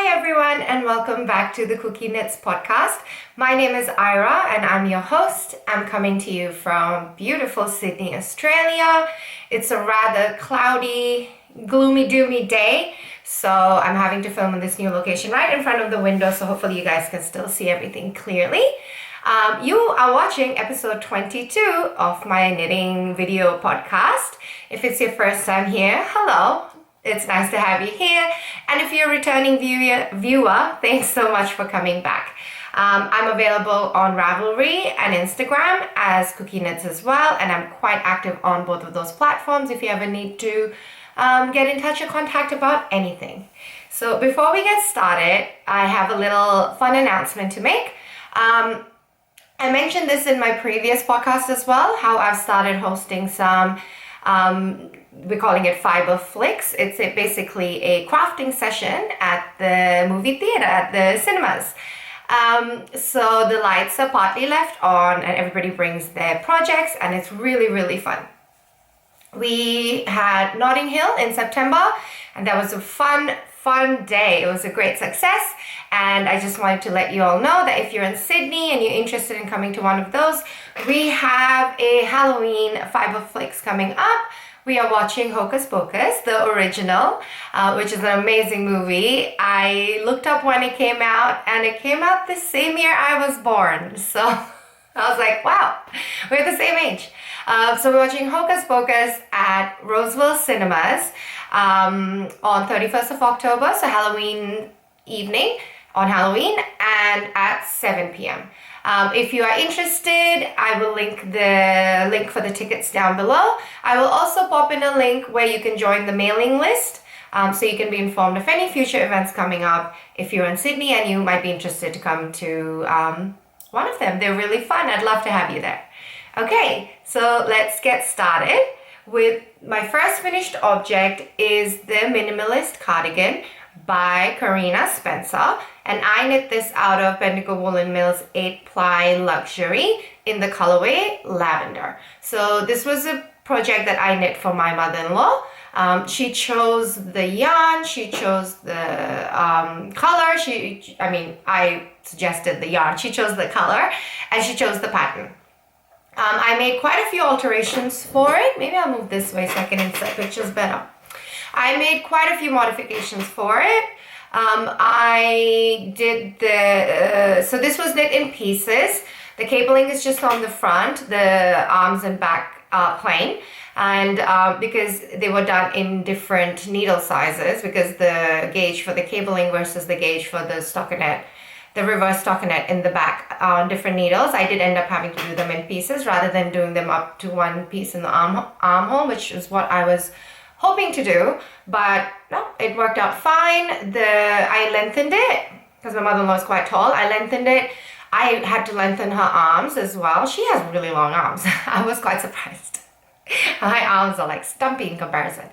Hi everyone and welcome back to the KukieKnits podcast. My name is Ira and I'm your host. I'm coming to you from beautiful Sydney, Australia. It's a rather cloudy, gloomy, doomy day. So I'm having to film in this new location right in front of the window. So hopefully you guys can still see everything clearly. You are watching episode 22 of my knitting video podcast. If it's your first time here, hello. It's nice to have you here. And if you're a returning viewer, thanks so much for coming back. I'm available on Ravelry and Instagram as KukieKnits as well. And I'm quite active on both of those platforms if you ever need to get in touch or contact about anything. So before we get started, I have a little fun announcement to make. I mentioned this in my previous podcast as well, how I've started hosting some we're calling it Fibre Flicks. It's basically a crafting session at the movie theater, at the cinemas. So the lights are partly left on and everybody brings their projects and it's really, really fun. We had Notting Hill in September and that was a fun day. It was a great success and I just wanted to let you all know that if you're in Sydney and you're interested in coming to one of those, we have a Halloween Fibre Flicks coming up. We are watching Hocus Pocus, the original, which is an amazing movie. I looked up when it came out and it came out the same year I was born. So I was like, wow, we're the same age. So we're watching Hocus Pocus at Roseville Cinemas on 31st of October, so Halloween evening on Halloween and at 7 p.m. If you are interested, I will link the link for the tickets down below. I will also pop in a link where you can join the mailing list so you can be informed of any future events coming up if you're in Sydney and you might be interested to come to one of them. They're really fun. I'd love to have you there. Okay, so let's get started with my first finished object is the Minimalist cardigan by Carina Spencer, and I knit this out of Bendigo Woollen Mill's 8-ply luxury in the colorway Lavender. So this was a project that I knit for my mother-in-law. She chose the yarn, she chose the color, I suggested the yarn, she chose the color, and she chose the pattern. I made quite a few alterations for it. Maybe I'll move this way so I can insert pictures better. I made quite a few modifications for it. I did so this was knit in pieces. The cabling is just on the front, the arms and back plain. And because they were done in different needle sizes, because the gauge for the cabling versus the gauge for the stockinette, the reverse stockinette in the back on different needles, I did end up having to do them in pieces rather than doing them up to one piece in the armhole, which is what I was hoping to do, but no, it worked out fine. I lengthened it because my mother-in-law is quite tall. I lengthened it. I had to lengthen her arms as well. She has really long arms. I was quite surprised. My arms are like stumpy in comparison.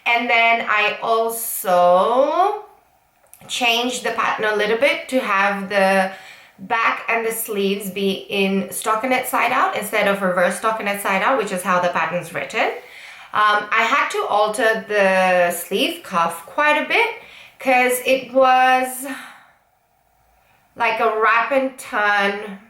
And then I also changed the pattern a little bit to have the back and the sleeves be in stockinette side out instead of reverse stockinette side out, which is how the pattern's written. I had to alter the sleeve cuff quite a bit because it was like a wrap and turn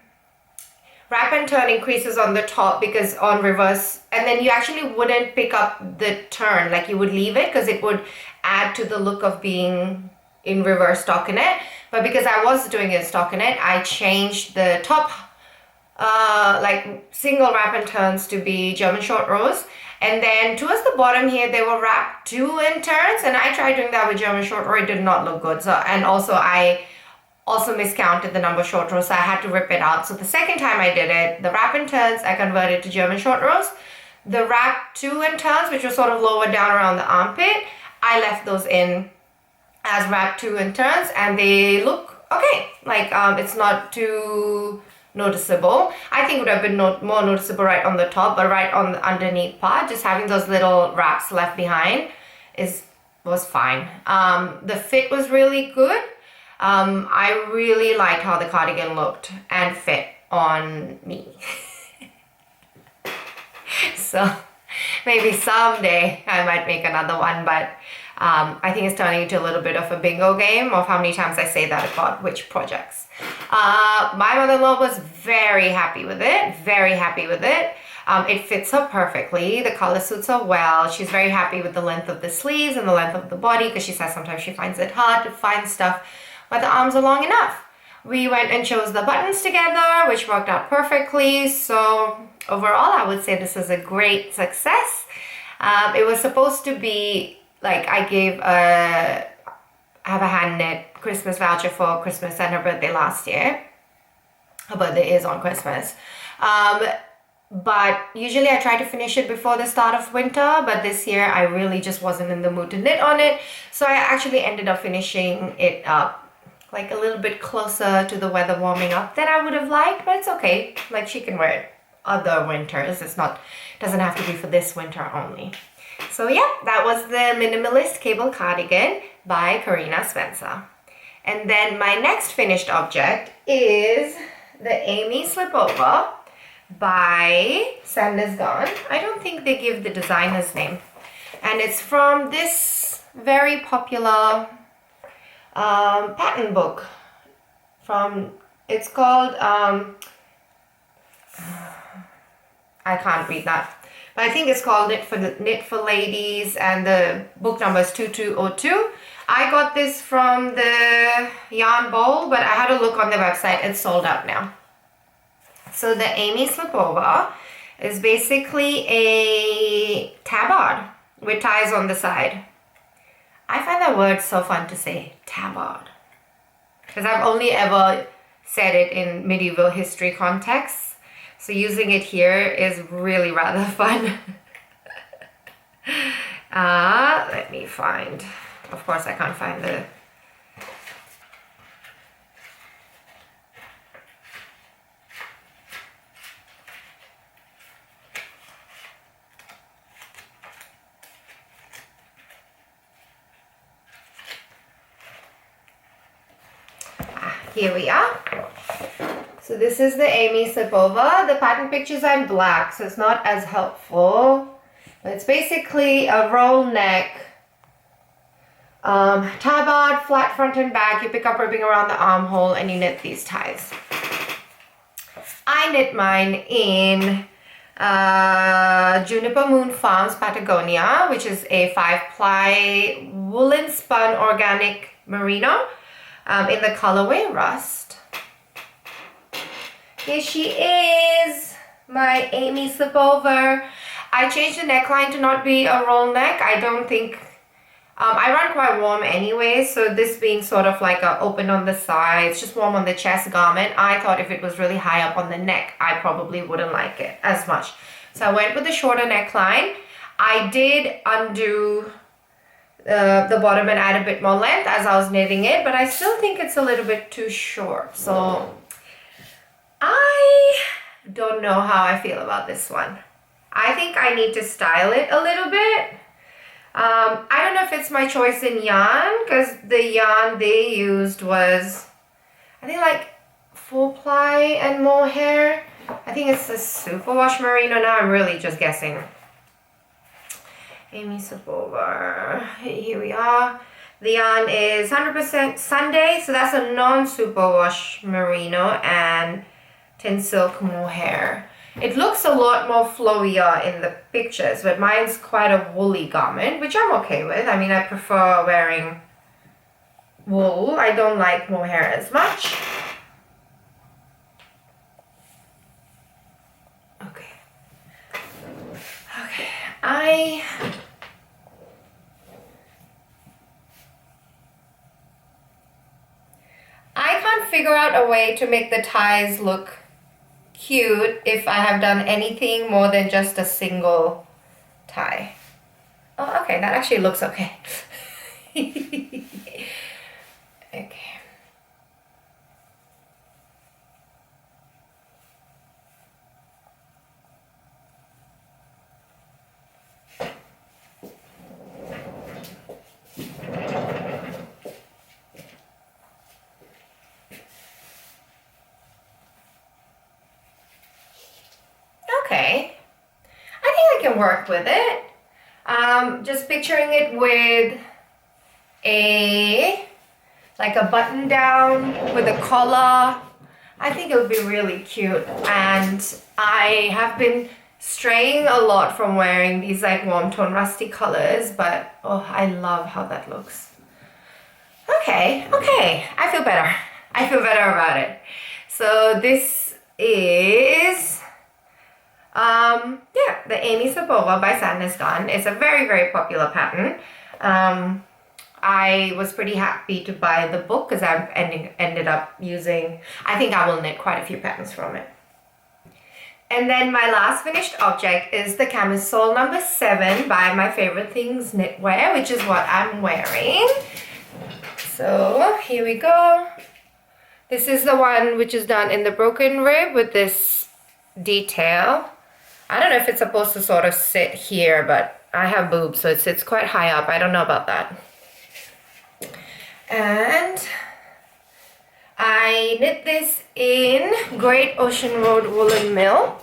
increases on the top because on reverse, and then you actually wouldn't pick up the turn, like you would leave it because it would add to the look of being in reverse stockinette. But because I was doing it in stockinette, I changed the top like single wrap and turns to be German short rows. And then towards the bottom here, they were wrapped 2 in turns, and I tried doing that with German short row. It did not look good. So, and also I miscounted the number of short rows, so I had to rip it out. So the second time I did it, the wrap and turns, I converted to German short rows. The wrap 2 in turns, which was sort of lower down around the armpit, I left those in as wrap 2 in turns, and they look okay. Like it's not too noticeable. I think it would have been more noticeable right on the top, but right on the underneath part, just having those little wraps left behind was fine. The fit was really good. I really liked how the cardigan looked and fit on me. So Maybe someday I might make another one, but I think it's turning into a little bit of a bingo game of how many times I say that about which projects. My mother-in-law was very happy with it, very happy with it. It fits her perfectly. The color suits her well. She's very happy with the length of the sleeves and the length of the body because she says sometimes she finds it hard to find stuff where the arms are long enough. We went and chose the buttons together, which worked out perfectly. So overall, I would say this is a great success. It was supposed to be like I have a hand knit Christmas voucher for Christmas and her birthday last year. Her birthday is on Christmas. But usually I try to finish it before the start of winter, but this year I really just wasn't in the mood to knit on it. So I actually ended up finishing it up like a little bit closer to the weather warming up than I would have liked, but it's okay. Like she can wear it other winters. Doesn't have to be for this winter only. So yeah, that was the Minimalist Cable Cardigan by Carina Spencer. And then my next finished object is the Amy Slipover by Sandnes Garn. I don't think they give the designer's name. And it's from this very popular pattern book. It's called, I can't read that. But I think it's called Knit for Ladies, and the book number is 2202. I got this from the Yarn Bowl, but I had a look on the website. It's sold out now. So the Amy Slipover is basically a tabard with ties on the side. I find that word so fun to say, tabard. Because I've only ever said it in medieval history contexts. So using it here is really rather fun. Let me find, of course I can't find the, here we are. So this is the Amy Slipover. The pattern pictures are in black, so it's not as helpful. But it's basically a roll neck, tabard, flat front and back. You pick up ribbing around the armhole and you knit these ties. I knit mine in Juniper Moon Farms Patagonia, which is a 5-ply woolen spun organic merino in the colorway Rust. Here she is, my Amy Slipover. I changed the neckline to not be a roll neck. I don't think, I run quite warm anyway, so this being sort of like a open on the sides, just warm on the chest garment, I thought if it was really high up on the neck, I probably wouldn't like it as much. So I went with the shorter neckline. I did undo the bottom and add a bit more length as I was knitting it, but I still think it's a little bit too short. So I don't know how I feel about this one. I think I need to style it a little bit. I don't know if it's my choice in yarn, because the yarn they used was, I think like 4-ply and mohair. I think it's the superwash merino. Now I'm really just guessing. Amy Slipover. Here we are. The yarn is 100% Sunday, so that's a non-superwash merino and tin silk mohair. It looks a lot more flowier in the pictures, but mine's quite a woolly garment, which I'm okay with. I mean, I prefer wearing wool. I don't like mohair as much. Okay. I can't figure out a way to make the ties look cute if I have done anything more than just a single tie. Oh, okay, that actually looks okay. Okay. Okay, I think I can can work with it. Just picturing it with like a button down with a collar. I think it would be really cute. And I have been straying a lot from wearing these like warm tone rusty colors, but oh, I love how that looks. Okay, I feel better. I feel better about it. So this is the Slipover by Sandnes Garn. It's a very, very popular pattern. I was pretty happy to buy the book because I've ended up using, I think I will knit quite a few patterns from it. And then my last finished object is the Camisole number 7 by My Favorite Things Knitwear, which is what I'm wearing. So here we go. This is the one which is done in the broken rib with this detail. I don't know if it's supposed to sort of sit here, but I have boobs, so it sits quite high up. I don't know about that. And I knit this in Great Ocean Road Woolen Mill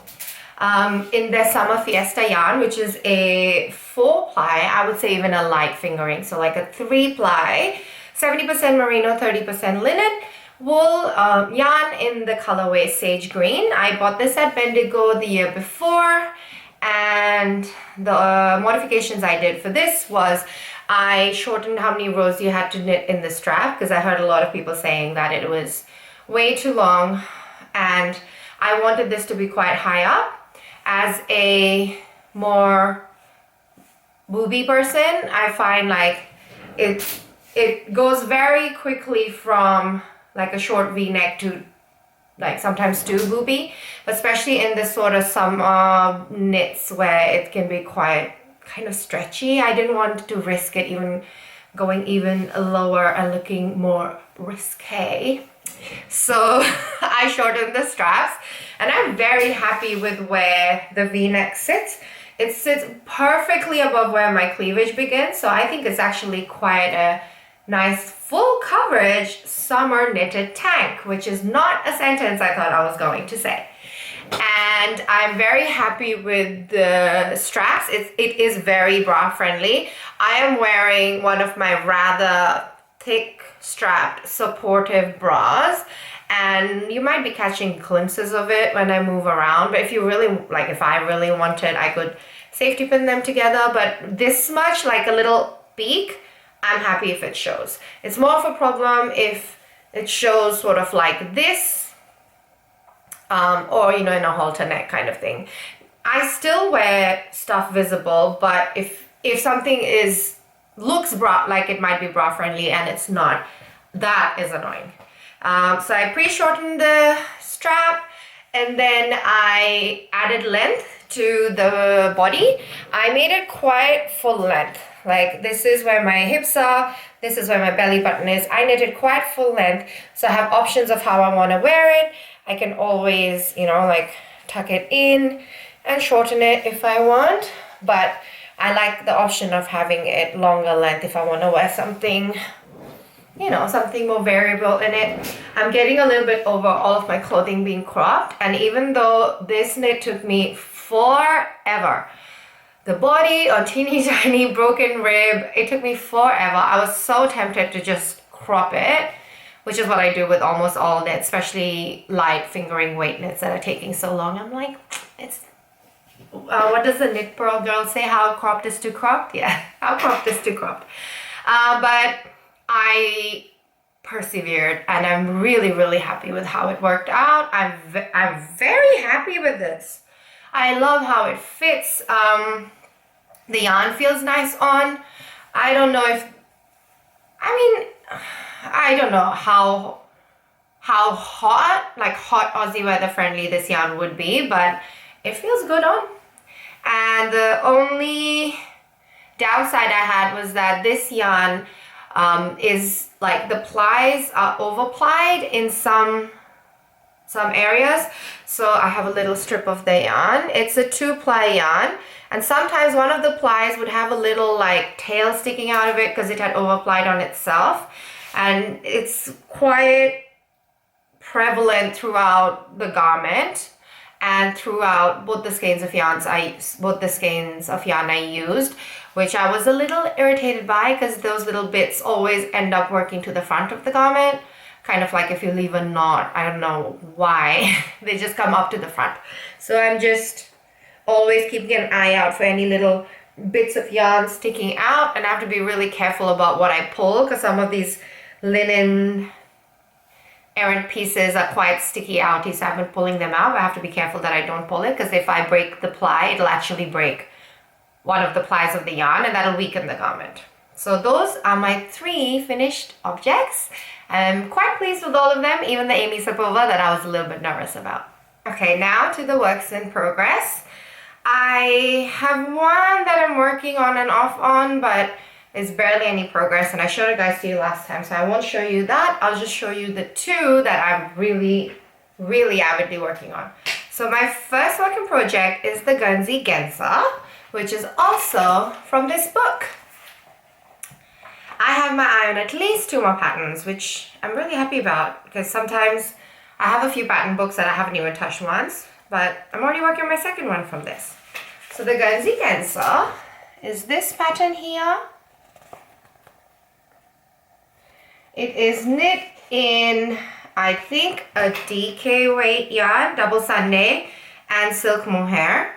in their Summer Fiesta yarn, which is a 4-ply, I would say even a light fingering, so like a 3-ply, 70% merino, 30% linen, wool yarn in the colorway Sage Green. I bought this at Bendigo the year before, and the modifications I did for this was I shortened how many rows you had to knit in the strap, because I heard a lot of people saying that it was way too long, and I wanted this to be quite high up. As a more booby person, I find like it goes very quickly from like a short v-neck to like sometimes too booby, but especially in this sort of summer knits where it can be quite kind of stretchy. I didn't want to risk it even going even lower and looking more risque. So I shortened the straps, and I'm very happy with where the v-neck sits. It sits perfectly above where my cleavage begins, so I think it's actually quite a nice full coverage summer knitted tank, which is not a sentence I thought I was going to say. And I'm very happy with the straps. It is very bra friendly. I am wearing one of my rather thick strapped supportive bras, and you might be catching glimpses of it when I move around, but if you really like, if I really wanted, I could safety pin them together, but this much, like a little peak, I'm happy if it shows. It's more of a problem if it shows sort of like this, or, you know, in a halter neck kind of thing. I still wear stuff visible, but if something looks bra, like it might be bra friendly and it's not, that is annoying. So I pre-shortened the strap, and then I added length to the body. I made it quite full length. Like this is where my hips are, this is where my belly button is. I knitted quite full length, so I have options of how I want to wear it. I can always, you know, like tuck it in and shorten it if I want, but I like the option of having it longer length if I want to wear something, you know, something more variable in it. I'm getting a little bit over all of my clothing being cropped, and even though this knit took me forever, the body or teeny tiny broken rib, it took me forever. I was so tempted to just crop it, which is what I do with almost all knits, especially light fingering weight knits that are taking so long. I'm like, it's what does the knit pearl girl say? How cropped is too cropped? Yeah, how cropped is too cropped. But I persevered, and I'm really, really happy with how it worked out. I'm very happy with this. I love how it fits. The yarn feels nice on. I don't know if, I don't know how hot, like hot Aussie weather friendly this yarn would be, but it feels good on. And the only downside I had was that this yarn is like the plies are overplied in some areas, so I have a little strip of the yarn. It's a 2-ply yarn, and sometimes one of the plies would have a little like tail sticking out of it because it had overplied on itself, and it's quite prevalent throughout the garment. and threw out both the skeins of yarn I used, which I was a little irritated by because those little bits always end up working to the front of the garment. Kind of like if you leave a knot, I don't know why, they just come up to the front. So I'm just always keeping an eye out for any little bits of yarn sticking out, and I have to be really careful about what I pull because some of these linen errant pieces are quite sticky outy, so I've been pulling them out. But I have to be careful that I don't pull it because if I break the ply, it'll actually break one of the plies of the yarn and that'll weaken the garment. So those are my 3 finished objects. I'm quite pleased with all of them, even the Amy Slipover that I was a little bit nervous about. Okay, now to the works in progress. I have one that I'm working on and off on, but there's barely any progress, and I showed you guys to you last time, so I won't show you that. I'll just show you the 2 that I'm really avidly working on. So my first working project is the Guernsey Genser, which is also from this book. I have my eye on at least 2 more patterns, which I'm really happy about because sometimes I have a few pattern books that I haven't even touched once, but I'm already working on my second one from this. So the Guernsey Genser is this pattern here. It is knit in, I think, a DK weight yarn, double Sunday, and silk mohair.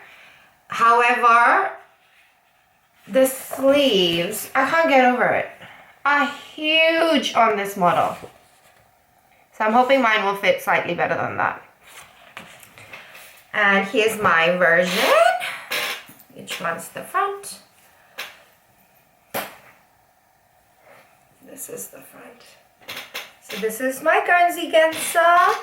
However, the sleeves, I can't get over it, are huge on this model. So I'm hoping mine will fit slightly better than that. And here's my version, which one's the front. This is the front. So this is my Guernsey Genser.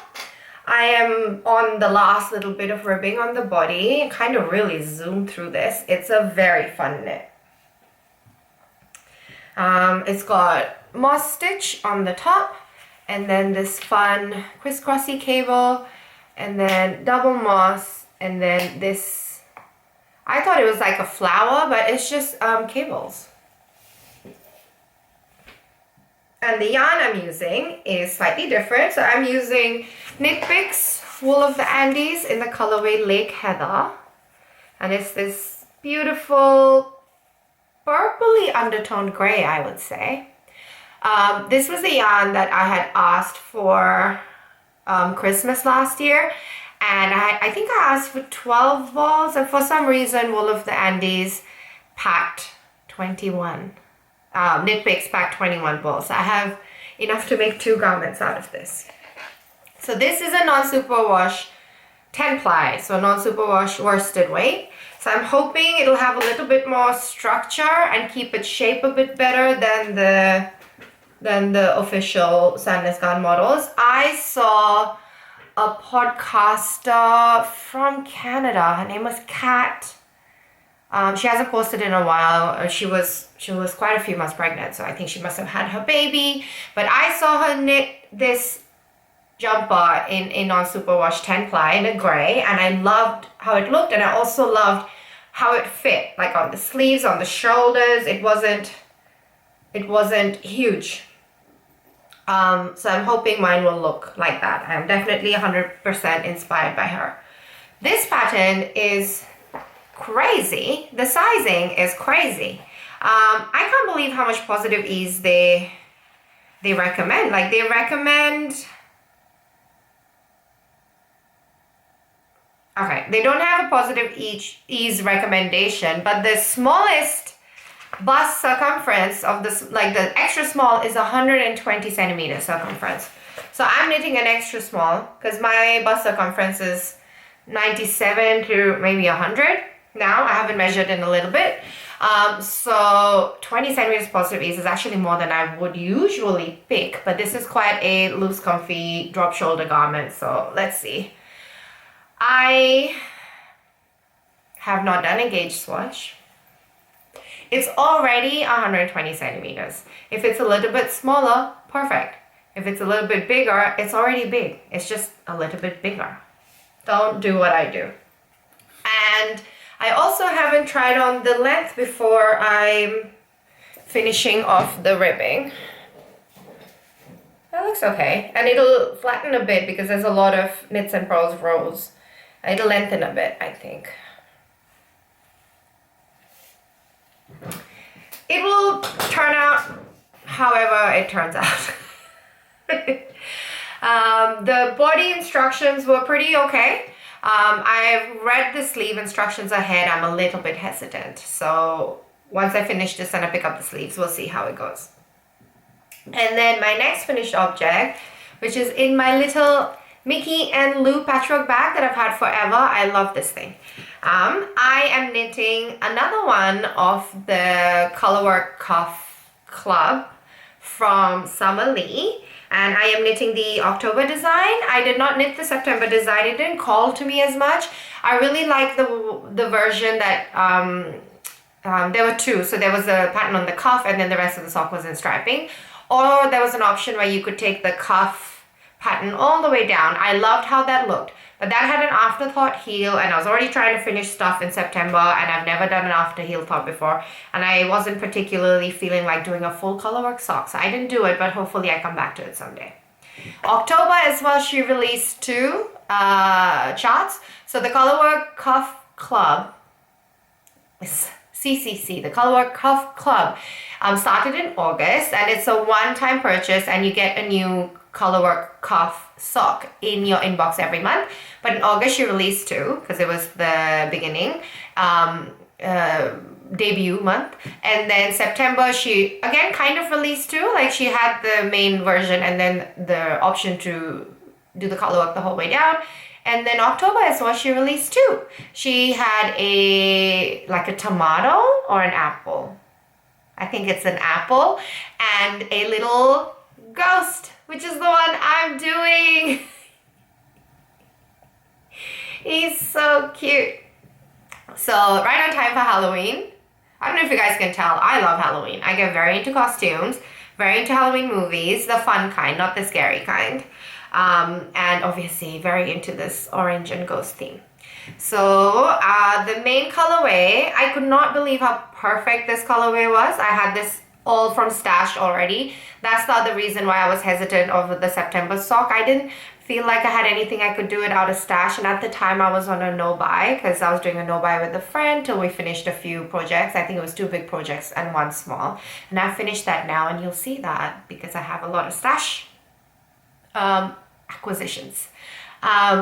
I am on the last little bit of ribbing on the body. Kind of really zoom through this. It's a very fun knit. It's got moss stitch on the top, and then this fun crisscrossy cable, and then double moss, and then this, I thought it was like a flower, but it's just cables. And the yarn I'm using is slightly different. So I'm using Knit Picks Wool of the Andes in the colorway Lake Heather. And it's this beautiful purpley undertoned gray, I would say. This was the yarn that I had asked for Christmas last year. And I think I asked for 12 balls. And for some reason, Wool of the Andes packed 21. Knit Picks packed 21 balls. I have enough to make 2 garments out of this. So this is a non-superwash 10 ply, so non-superwash worsted weight. So I'm hoping it'll have a little bit more structure and keep its shape a bit better than the official Sandnes Garn models. I saw a podcaster from Canada. Her name was Kat. She hasn't posted in a while. She was quite a few months pregnant, so I think she must have had her baby. But I saw her knit this jumper in non-superwash 10 ply in a gray, and I loved how it looked, and I also loved how it fit, like on the sleeves, on the shoulders. It wasn't huge. So I'm hoping mine will look like that. I'm definitely 100% inspired by her. This pattern is crazy. The sizing is crazy. I can't believe how much positive ease they recommend. Like they recommend, okay, they don't have a positive ease recommendation, but the smallest bust circumference of this, like the extra small, is 120 centimeters circumference. So I'm knitting an extra small because my bust circumference is 97 to maybe 100. Now I haven't measured in a little bit. So 20 centimeters positive ease is actually more than I would usually pick, but this is quite a loose, comfy drop shoulder garment. So let's see. I have not done a gauge swatch. It's already 120 centimeters. If it's a little bit smaller, perfect. If it's a little bit bigger, it's already big. It's just a little bit bigger. Don't do what I do. And I also haven't tried on the length before I'm finishing off the ribbing. That looks okay. And it'll flatten a bit because there's a lot of knits and purls rows It'll lengthen a bit, I think. It will turn out however it turns out. The body instructions were pretty okay. I've read the sleeve instructions ahead. I'm a little bit hesitant. So once I finish this and I pick up the sleeves, we'll see how it goes. And then my next finished object, which is in my little Mickey and Lou patchwork bag that I've had forever. I love this thing. I am knitting another one of the Colorwork Cuff Club from Summer Lee. And I am knitting the October design. I did not knit the September design. It didn't call to me as much. I really like the version that, there were two. So there was a pattern on the cuff and then the rest of the sock was in striping. Or there was an option where you could take the cuff pattern all the way down. I loved how that looked. But that had an afterthought heel and I was already trying to finish stuff in September and I've never done an after heel thought before. And I wasn't particularly feeling like doing a full colorwork sock. So I didn't do it, but hopefully I come back to it someday. October as well, she released two charts. So the Colorwork Cuff Club is CCC, the Colorwork Cuff Club, started in August and it's a one-time purchase and you get a new Colorwork Cuff sock in your inbox every month. But in August she released two because it was the beginning debut month, and then September she again kind of released two. Like she had the main version and then the option to do the colorwork the whole way down. And then October as well, she released two. She had like a tomato or an apple. I think it's an apple and a little ghost, which is the one I'm doing. He's so cute. So right on time for Halloween. I don't know if you guys can tell, I love Halloween. I get very into costumes, very into Halloween movies, the fun kind, not the scary kind. And obviously very into this orange and ghost theme. So the main colorway, I could not believe how perfect this colorway was. I had this all from stash already. That's the other reason why I was hesitant over the September sock. I didn't feel like I had anything I could do it out of stash, and at the time I was on a no buy because I was doing a no buy with a friend till we finished a few projects. I think it was 2 big projects and 1 small, and I finished that now, and you'll see that because I have a lot of stash acquisitions.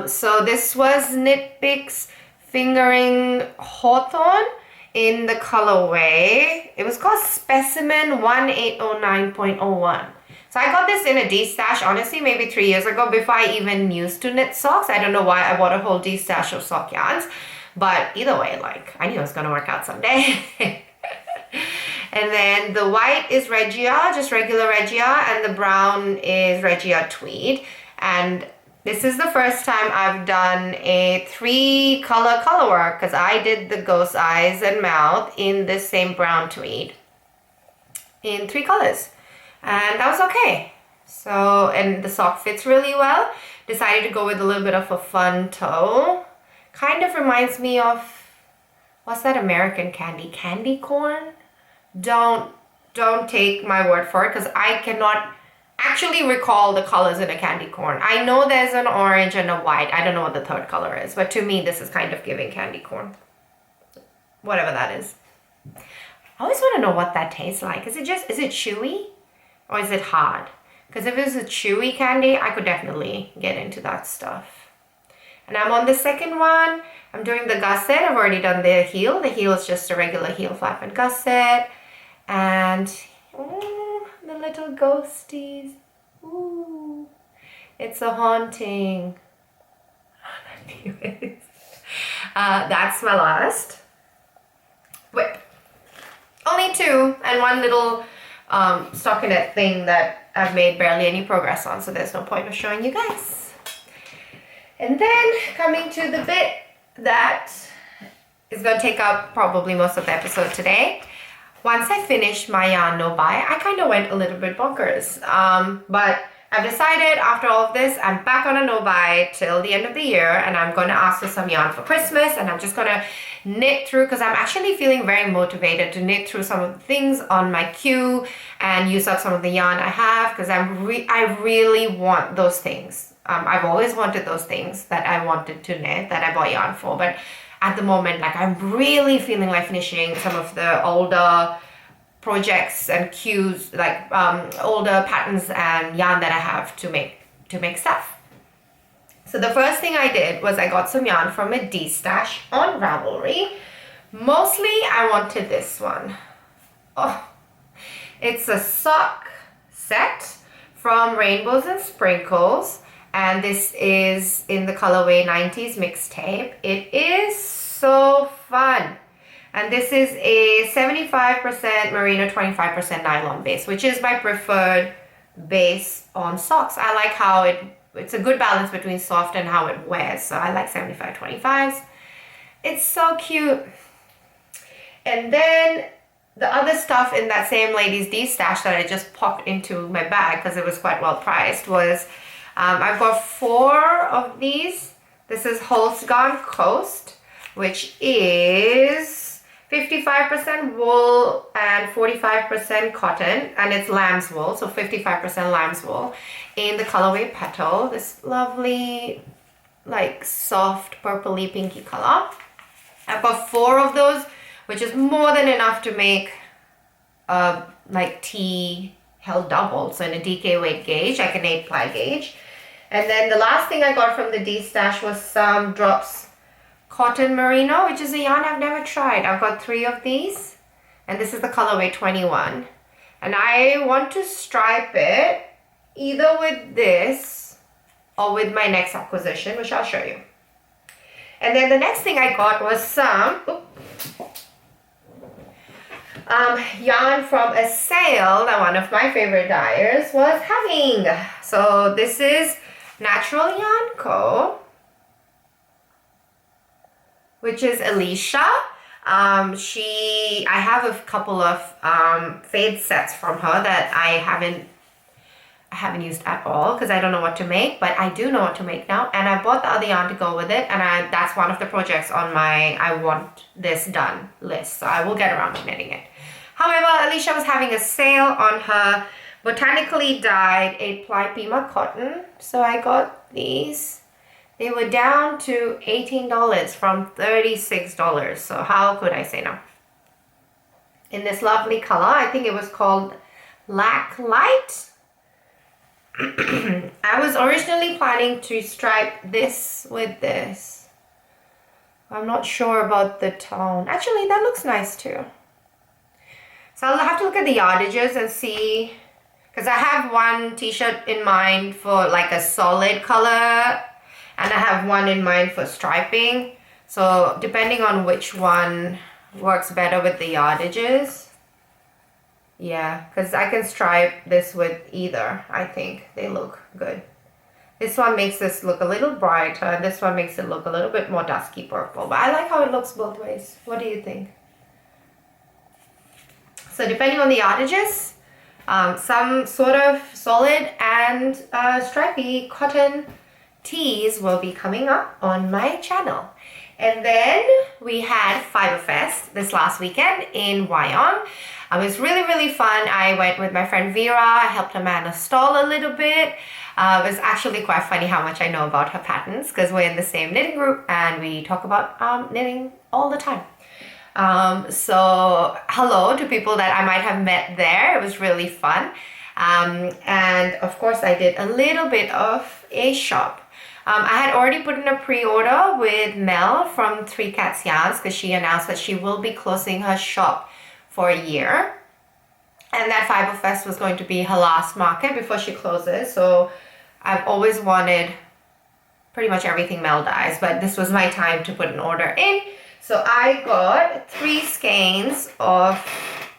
So this was Knit Picks Fingering Hawthorne in the colorway. It was called Specimen 1809.01. So I got this in a D-stash, honestly, maybe 3 years ago before I even used to knit socks. I don't know why I bought a whole D-stash of sock yarns, but either way, like, I knew it was gonna work out someday. And then the white is Regia, just regular Regia, and the brown is Regia Tweed. And this is the first time I've done a 3-color colorwork because I did the ghost eyes and mouth in this same brown tweed in 3 colors. And that was okay. So, and the sock fits really well. Decided to go with a little bit of a fun toe. Kind of reminds me of, what's that American candy? Candy corn? Don't take my word for it because I cannot actually recall the colors in a candy corn. I know there's an orange and a white. I don't know what the third color is, but to me this is kind of giving candy corn. Whatever that is. I always want to know what that tastes like. Is it chewy or is it hard? Because if it's a chewy candy, I could definitely get into that stuff. And I'm on the second one. I'm doing the gusset. I've already done the heel. The heel is just a regular heel flap and gusset. And the little ghosties. Ooh, it's a haunting. Anyways, that's my last whip. Only 2 and 1 little stockinette thing that I've made barely any progress on, so there's no point of showing you guys. And then coming to the bit that is going to take up probably most of the episode today. Once I finished my yarn no buy, I kind of went a little bit bonkers. But I've decided after all of this, I'm back on a no buy till the end of the year, and I'm going to ask for some yarn for Christmas, and I'm just going to knit through because I'm actually feeling very motivated to knit through some of the things on my queue and use up some of the yarn I have because I really want those things. I've always wanted those things that I wanted to knit, that I bought yarn for, but at the moment, like, I'm really feeling like finishing some of the older projects and cues, like older patterns and yarn that I have to make stuff. So the first thing I did was I got some yarn from a D-stash on Ravelry. Mostly I wanted this one. Oh, it's a sock set from Rainbows and Sprinkles, and this is in the colorway 90s mixtape. It is so fun. And this is a 75% merino, 25% nylon base, which is my preferred base on socks. I like how it's a good balance between soft and how it wears. So I like 75-25s. It's so cute. And then the other stuff in that same Ladies D stash that I just popped into my bag because it was quite well priced was, I've got 4 of these. This is Holst Garn Coast, which is 55% wool and 45% cotton, and it's lamb's wool, so 55% lamb's wool in the colorway Petal, this lovely, like, soft purpley pinky color. I've got 4 of those, which is more than enough to make like tea held double, so in a DK weight gauge, like an 8-ply gauge. And then the last thing I got from the D stash was some drops cotton merino, which is a yarn I've never tried. I've got 3 of these, and this is the colorway 21. And I want to stripe it either with this or with my next acquisition, which I'll show you. And then the next thing I got was some yarn from a sale that one of my favorite dyers was having. So this is Natural Yarn Co., which is Alicia. I have a couple of fade sets from her that I haven't used at all because I don't know what to make, but I do know what to make now, and I bought the other yarn to go with it, and that's one of the projects on my I want this done list, so I will get around to knitting it. However, Alicia was having a sale on her botanically dyed 8-ply Pima cotton, so I got these. They were down to $18 from $36, so how could I say no? In this lovely color, I think it was called Lac-Light. I was originally planning to stripe this with this. I'm not sure about the tone. Actually, that looks nice too. So I'll have to look at the yardages and see, because I have one t-shirt in mind for like a solid color, and I have one in mind for striping. So depending on which one works better with the yardages. Yeah, because I can stripe this with either. I think they look good. This one makes this look a little brighter, and this one makes it look a little bit more dusky purple. But I like how it looks both ways. What do you think? So depending on the yardages, some sort of solid and stripy cotton teas will be coming up on my channel. And then we had Fibre Fest this last weekend in Wyong. It was really, really fun. I went with my friend Vera. I helped her man a stall a little bit. It was actually quite funny how much I know about her patterns because we're in the same knitting group and we talk about knitting all the time. So hello to people that I might have met there. It was really fun. And of course I did a little bit of a shop. I had already put in a pre-order with Mel from 3 Cats Yarns because she announced that she will be closing her shop for a year. And that Fibre Fest was going to be her last market before she closes. So I've always wanted pretty much everything Mel dyes, but this was my time to put an order in. So I got 3 skeins of,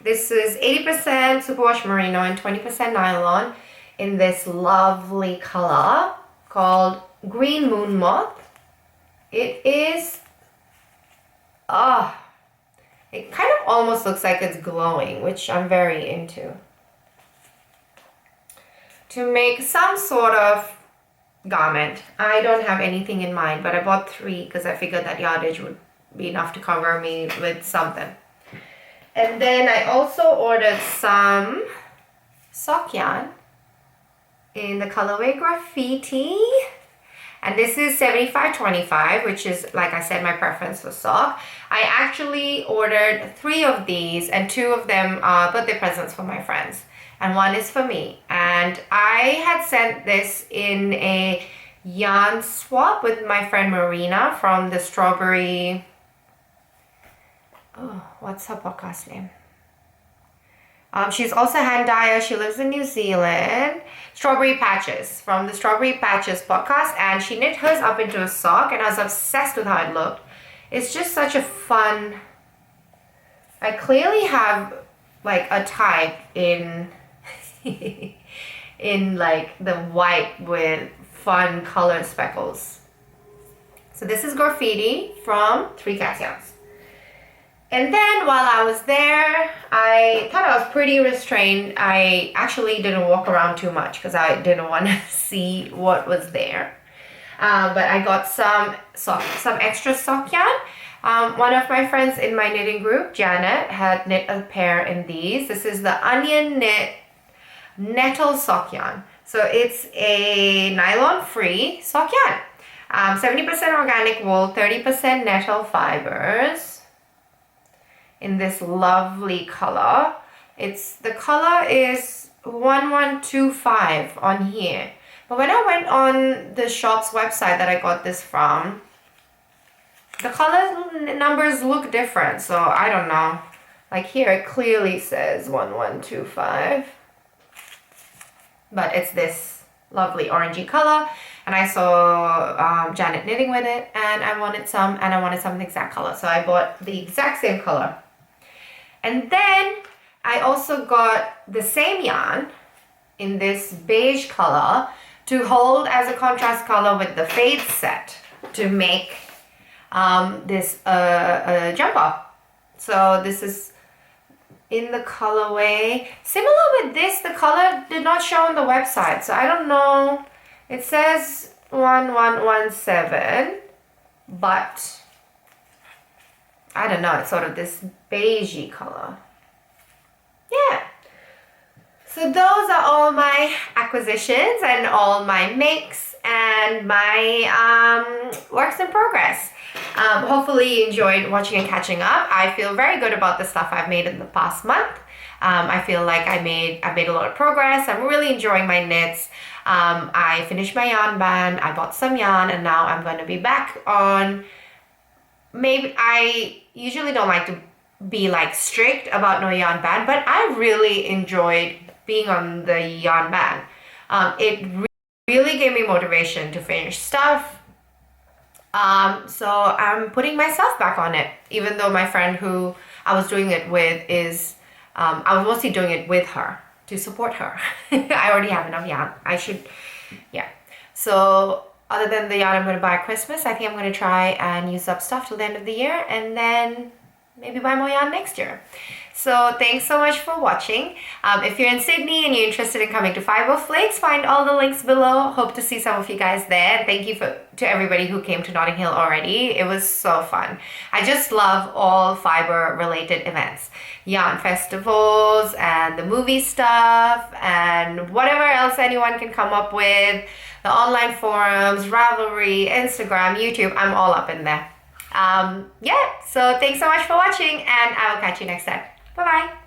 this is 80% superwash merino and 20% nylon in this lovely color called Green Moon Moth. It is, it kind of almost looks like it's glowing, which I'm very into. To make some sort of garment, I don't have anything in mind, but I bought 3 because I figured that yardage would be enough to cover me with something. And then I also ordered some sock yarn in the colorway Graffiti. And this is 75/25, which is, like I said, my preference for sock. I actually ordered 3 of these, and 2 of them are birthday presents for my friends. And 1 is for me. And I had sent this in a yarn swap with my friend Marina from the Strawberry... Oh, what's her podcast name? She's also a hand dyer. She lives in New Zealand. Strawberry Patches, from the Strawberry Patches podcast. And she knit hers up into a sock, and I was obsessed with how it looked. It's just such a fun... I clearly have like a type in in like the white with fun color speckles. So this is Graffiti from 3 Cats Yarns. And then while I was there, I thought I was pretty restrained. I actually didn't walk around too much because I didn't want to see what was there. But I got some extra sock yarn. One of my friends in my knitting group, Janet, had knit a pair in these. This is the Onion Knit Nettle sock yarn. So it's a nylon-free sock yarn. 70% organic wool, 30% nettle fibers. In this lovely color. The color is 1125 on here. But when I went on the shop's website that I got this from, the color numbers look different, so I don't know. Like here it clearly says 1125. But it's this lovely orangey color. And I saw Janet knitting with it, and I wanted some, and I wanted some the exact color. So I bought the exact same color. And then I also got the same yarn in this beige color to hold as a contrast color with the fade set to make this a jumper. So this is in the colorway. Similar with this, the color did not show on the website. So I don't know. It says 1117, but I don't know, it's sort of this beigey color. Yeah. So those are all my acquisitions and all my makes and my works in progress. Hopefully you enjoyed watching and catching up. I feel very good about the stuff I've made in the past month. I feel like I've made a lot of progress. I'm really enjoying my knits. I finished my yarn band. I bought some yarn, and now I'm going to be back on... Maybe I usually don't like to be like strict about no yarn ban, but I really enjoyed being on the yarn ban. It really gave me motivation to finish stuff. So I'm putting myself back on it, even though my friend who I was doing it with is, I was mostly doing it with her to support her. I already have enough yarn. Yeah. So other than the yarn I'm going to buy at Christmas, I think I'm going to try and use up stuff till the end of the year, and then maybe buy more yarn next year. So thanks so much for watching. If you're in Sydney and you're interested in coming to Fibre Flakes, find all the links below. Hope to see some of you guys there. Thank you to everybody who came to Notting Hill already. It was so fun. I just love all fibre related events. Yarn festivals and the movie stuff and whatever else anyone can come up with. The online forums, Ravelry, Instagram, YouTube, I'm all up in there. Yeah, so thanks so much for watching, and I will catch you next time. Bye-bye.